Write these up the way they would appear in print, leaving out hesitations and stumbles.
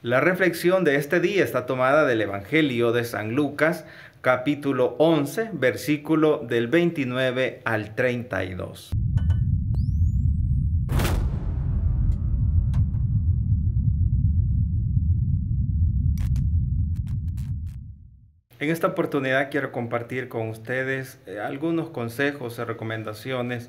La reflexión de este día está tomada del Evangelio de San Lucas, capítulo 11, versículo del 29 al 32. En esta oportunidad quiero compartir con ustedes algunos consejos y recomendaciones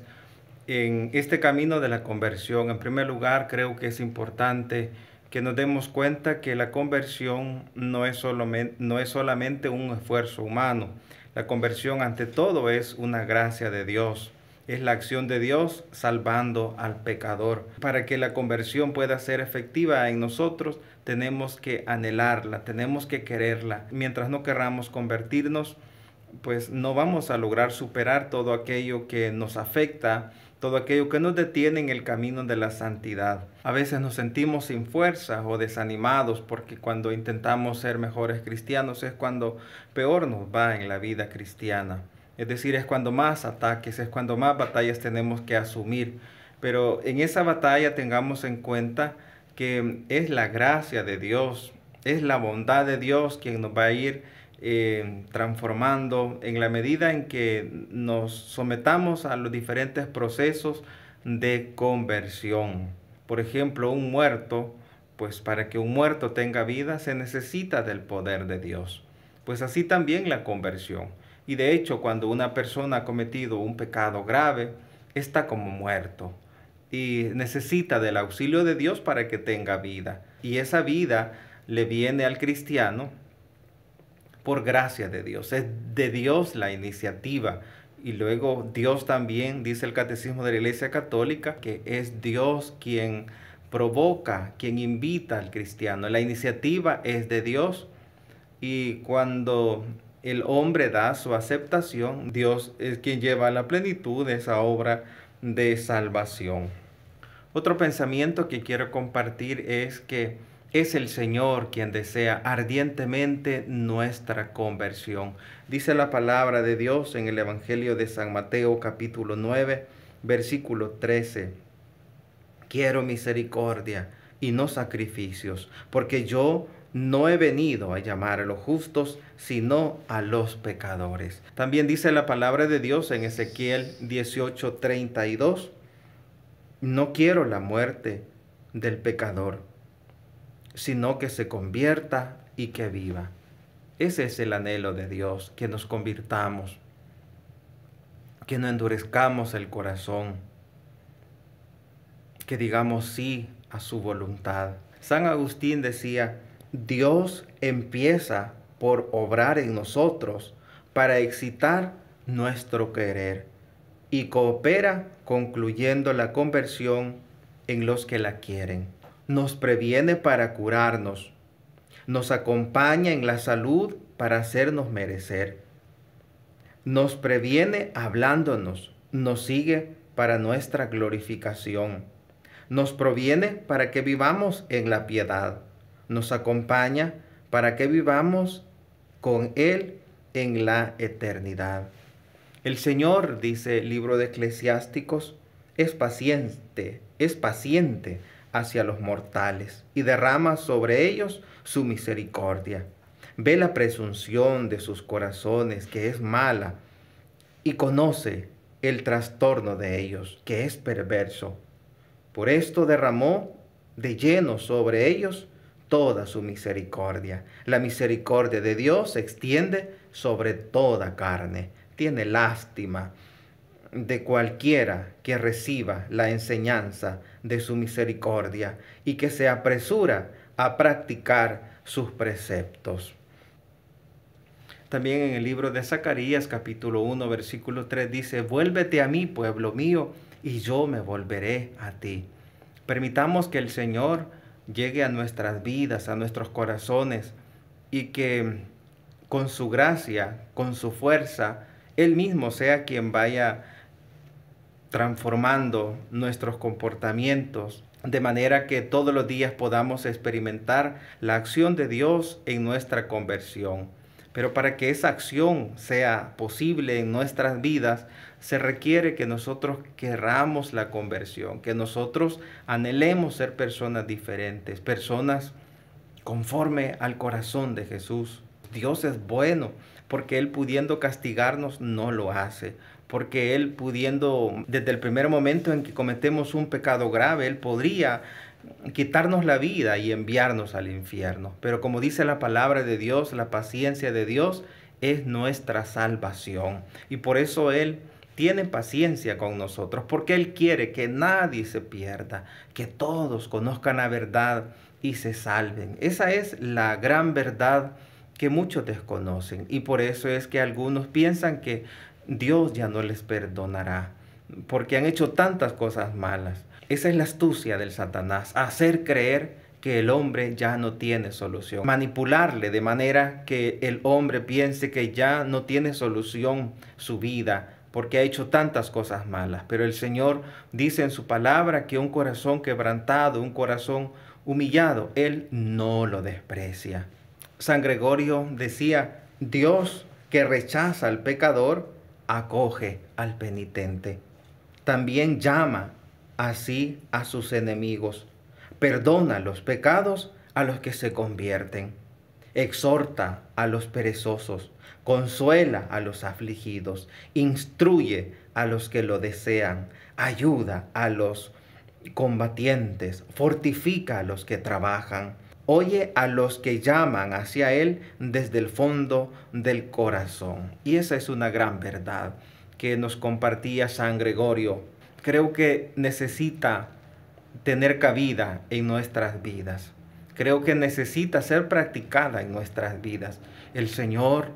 en este camino de la conversión. En primer lugar, creo que es importante que nos demos cuenta que la conversión no es solamente un esfuerzo humano. La conversión ante todo es una gracia de Dios. Es la acción de Dios salvando al pecador. Para que la conversión pueda ser efectiva en nosotros, tenemos que anhelarla, tenemos que quererla. Mientras no querramos convertirnos, pues no vamos a lograr superar todo aquello que nos afecta, todo aquello que nos detiene en el camino de la santidad. A veces nos sentimos sin fuerza o desanimados porque cuando intentamos ser mejores cristianos es cuando peor nos va en la vida cristiana. Es decir, es cuando más ataques, es cuando más batallas tenemos que asumir. Pero en esa batalla tengamos en cuenta que es la gracia de Dios, es la bondad de Dios quien nos va a ir transformando en la medida en que nos sometamos a los diferentes procesos de conversión. Por ejemplo, un muerto, pues para que un muerto tenga vida se necesita del poder de Dios. Pues así también la conversión. Y de hecho, cuando una persona ha cometido un pecado grave, está como muerto y necesita del auxilio de Dios para que tenga vida. Y esa vida le viene al cristiano por gracia de Dios. Es de Dios la iniciativa. Y luego Dios también, dice el Catecismo de la Iglesia Católica, que es Dios quien provoca, quien invita al cristiano. La iniciativa es de Dios y cuando el hombre da su aceptación, Dios es quien lleva a la plenitud de esa obra de salvación. Otro pensamiento que quiero compartir es que es el Señor quien desea ardientemente nuestra conversión. Dice la palabra de Dios en el Evangelio de San Mateo capítulo 9, versículo 13. Quiero misericordia y no sacrificios, porque yo no he venido a llamar a los justos, sino a los pecadores. También dice la palabra de Dios en Ezequiel 18:32. No quiero la muerte del pecador, sino que se convierta y que viva. Ese es el anhelo de Dios, que nos convirtamos, que no endurezcamos el corazón, que digamos sí a su voluntad. San Agustín decía, Dios empieza por obrar en nosotros para excitar nuestro querer y coopera concluyendo la conversión en los que la quieren. Nos previene para curarnos, nos acompaña en la salud para hacernos merecer, nos previene hablándonos, nos sigue para nuestra glorificación, nos proviene para que vivamos en la piedad, nos acompaña para que vivamos con Él en la eternidad. El Señor, dice el libro de Eclesiásticos, es paciente hacia los mortales y derrama sobre ellos su misericordia. Ve la presunción de sus corazones, que es mala, y conoce el trastorno de ellos, que es perverso. Por esto derramó de lleno sobre ellos toda su misericordia. La misericordia de Dios se extiende sobre toda carne. Tiene lástima de cualquiera que reciba la enseñanza de su misericordia y que se apresura a practicar sus preceptos. También en el libro de Zacarías, capítulo 1, versículo 3, dice, vuélvete a mí, pueblo mío, y yo me volveré a ti. Permitamos que el Señor llegue a nuestras vidas, a nuestros corazones, y que con su gracia, con su fuerza, Él mismo sea quien vaya transformando nuestros comportamientos, de manera que todos los días podamos experimentar la acción de Dios en nuestra conversión. Pero para que esa acción sea posible en nuestras vidas, se requiere que nosotros querramos la conversión, que nosotros anhelemos ser personas diferentes, personas conforme al corazón de Jesús. Dios es bueno, porque Él pudiendo castigarnos no lo hace. Porque Él pudiendo, desde el primer momento en que cometemos un pecado grave, Él podría quitarnos la vida y enviarnos al infierno. Pero como dice la palabra de Dios, la paciencia de Dios es nuestra salvación. Y por eso Él tiene paciencia con nosotros, porque Él quiere que nadie se pierda, que todos conozcan la verdad y se salven. Esa es la gran verdad que muchos desconocen, y por eso es que algunos piensan que Dios ya no les perdonará, porque han hecho tantas cosas malas. Esa es la astucia del Satanás, hacer creer que el hombre ya no tiene solución, manipularle de manera que el hombre piense que ya no tiene solución su vida, porque ha hecho tantas cosas malas. Pero el Señor dice en su palabra que un corazón quebrantado, un corazón humillado, Él no lo desprecia. San Gregorio decía, Dios que rechaza al pecador, acoge al penitente. También llama así a sus enemigos, perdona los pecados a los que se convierten, exhorta a los perezosos, consuela a los afligidos, instruye a los que lo desean, ayuda a los combatientes, fortifica a los que trabajan, oye a los que llaman hacia Él desde el fondo del corazón. Y esa es una gran verdad que nos compartía San Gregorio. Creo que necesita tener cabida en nuestras vidas. Creo que necesita ser practicada en nuestras vidas. El Señor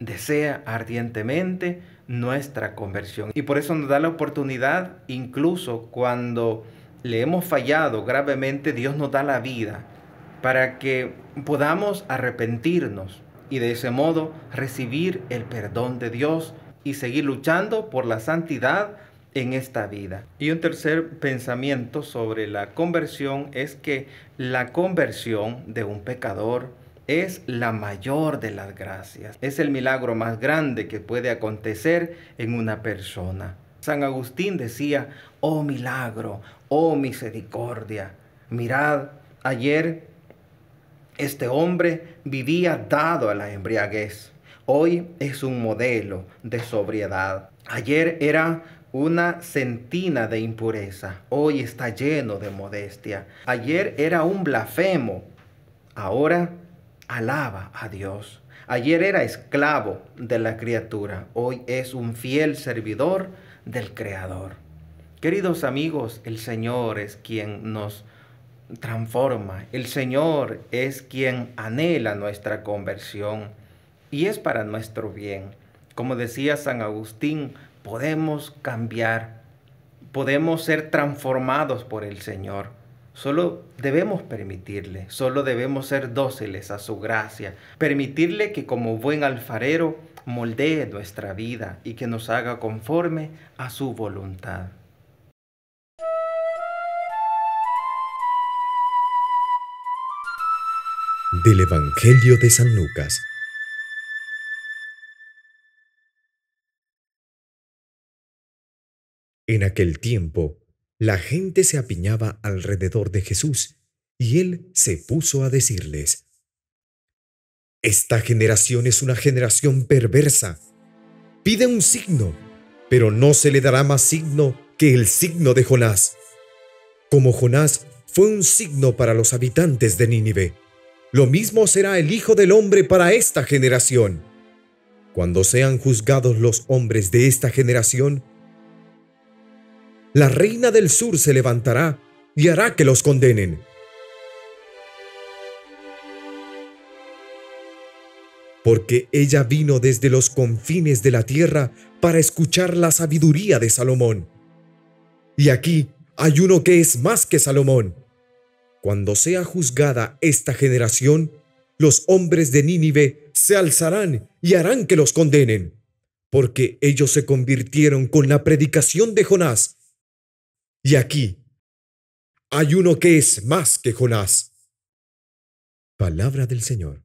desea ardientemente nuestra conversión. Y por eso nos da la oportunidad, incluso cuando le hemos fallado gravemente, Dios nos da la vida para que podamos arrepentirnos y de ese modo recibir el perdón de Dios y seguir luchando por la santidad en esta vida. Y un tercer pensamiento sobre la conversión es que la conversión de un pecador es la mayor de las gracias. Es el milagro más grande que puede acontecer en una persona. San Agustín decía, oh milagro, oh misericordia. Mirad, ayer este hombre vivía dado a la embriaguez. Hoy es un modelo de sobriedad. Ayer era una centina de impureza. Hoy está lleno de modestia. Ayer era un blasfemo. Ahora alaba a Dios. Ayer era esclavo de la criatura. Hoy es un fiel servidor del Creador. Queridos amigos, el Señor es quien nos transforma. El Señor es quien anhela nuestra conversión y es para nuestro bien. Como decía San Agustín, podemos cambiar, podemos ser transformados por el Señor. Solo debemos permitirle, solo debemos ser dóciles a su gracia, permitirle que como buen alfarero moldee nuestra vida y que nos haga conforme a su voluntad. Del Evangelio de San Lucas. En aquel tiempo, la gente se apiñaba alrededor de Jesús, y él se puso a decirles: Esta generación es una generación perversa. Pide un signo, pero no se le dará más signo que el signo de Jonás. Como Jonás fue un signo para los habitantes de Nínive, lo mismo será el Hijo del Hombre para esta generación. Cuando sean juzgados los hombres de esta generación, la reina del sur se levantará y hará que los condenen. Porque ella vino desde los confines de la tierra para escuchar la sabiduría de Salomón. Y aquí hay uno que es más que Salomón. Cuando sea juzgada esta generación, los hombres de Nínive se alzarán y harán que los condenen, porque ellos se convirtieron con la predicación de Jonás. Y aquí hay uno que es más que Jonás. Palabra del Señor.